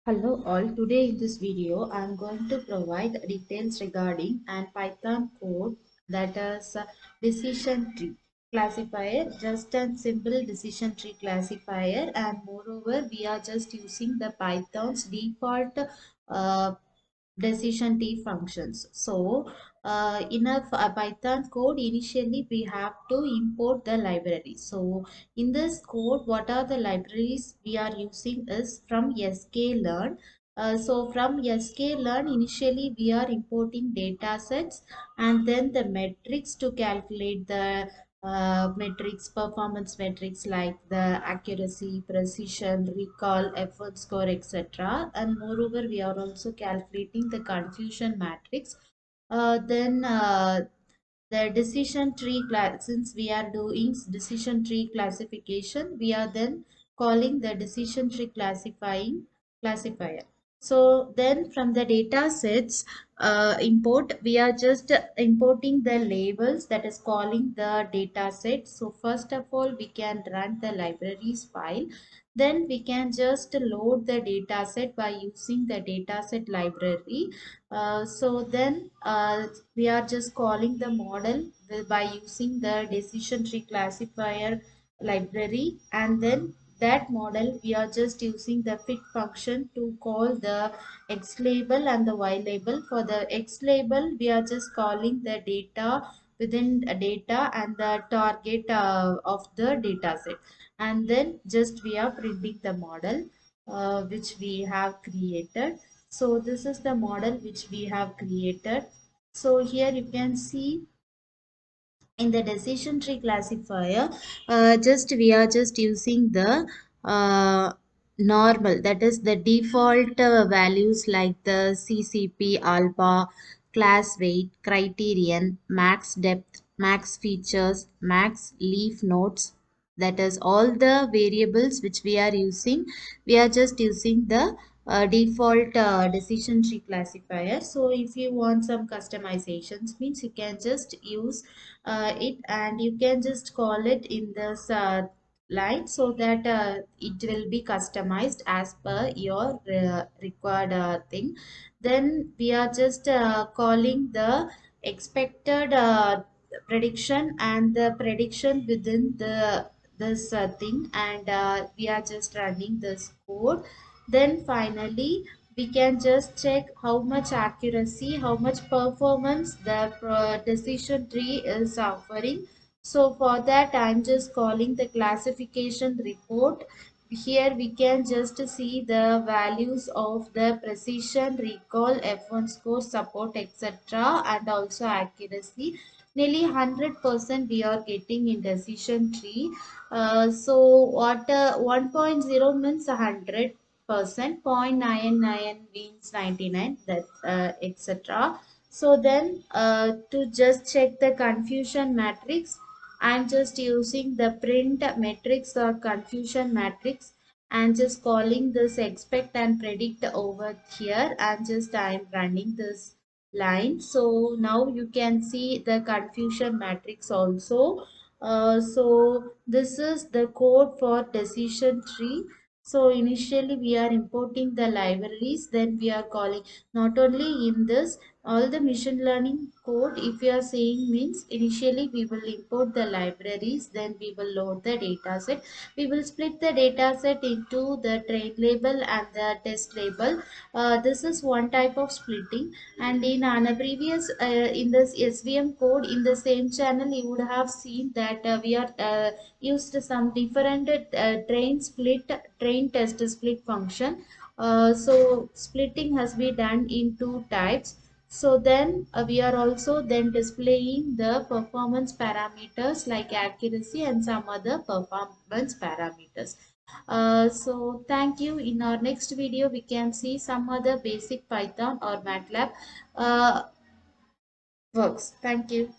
Hello all, today in this video I am going to provide details regarding an Python code that is a decision tree classifier, just a simple decision tree classifier, and moreover we are just using the Python's default uh, decision tree functions. So in a Python code, initially we have to import the library. So in this code, what are the libraries we are using is from sklearn. So from sklearn, initially we are importing data sets and then the metrics to calculate the metrics, performance metrics like the accuracy, precision, recall, effort score, etc. And moreover, we are also calculating the confusion matrix. Then the decision tree class, since we are doing decision tree classification, we are then calling the decision tree classifier. So then from the data sets import, we are just importing the labels, that is calling the data set. So first of all, we can run the libraries file. Then we can just load the data set by using the dataset library. So then we are just calling the model by using the decision tree classifier library, and then that model we are just using the fit function to call the x label and the y label. For the x label we are just calling the data within a data and the target of the data set, and then just we are printing the model which we have created. So this is the model which we have created. So here you can see in the decision tree classifier, just we are just using the normal, that is the default values like the ccp, alpha, class weight, criterion, max depth, max features, max leaf nodes, that is all the variables which we are using. We are just using the default decision tree classifier. So if you want some customizations, means you can just use it, and you can just call it in this line, so that it will be customized as per your required thing. Then we are just calling the expected prediction and the prediction within the this thing, and we are just running this code. Then finally we can just check how much accuracy, how much performance the decision tree is offering. So for that I'm just calling the classification report. Here we can just see the values of the precision, recall, F1 score, support, etc., and also accuracy. Nearly 100% we are getting in decision tree. So what 1.0 means 100%, 0.99 means 99, that etc. So then to just check the confusion matrix, I'm just using the print matrix or confusion matrix and just calling this expect and predict over here, and just I'm running this line. So now you can see the confusion matrix also. So this is the code for decision tree. So initially we are importing the libraries, then we are calling. Not only in this, all the machine learning code, if you are saying, means initially we will import the libraries, then we will load the data set. We will split the data set into the train label and the test label. This is one type of splitting. And in a previous in this svm code in the same channel, you would have seen that we are used some different train test split function. So splitting has been done in two types. So then we are also then displaying the performance parameters like accuracy and some other performance parameters. So thank you. In our next video, we can see some other basic Python or MATLAB uh, works. Thank you.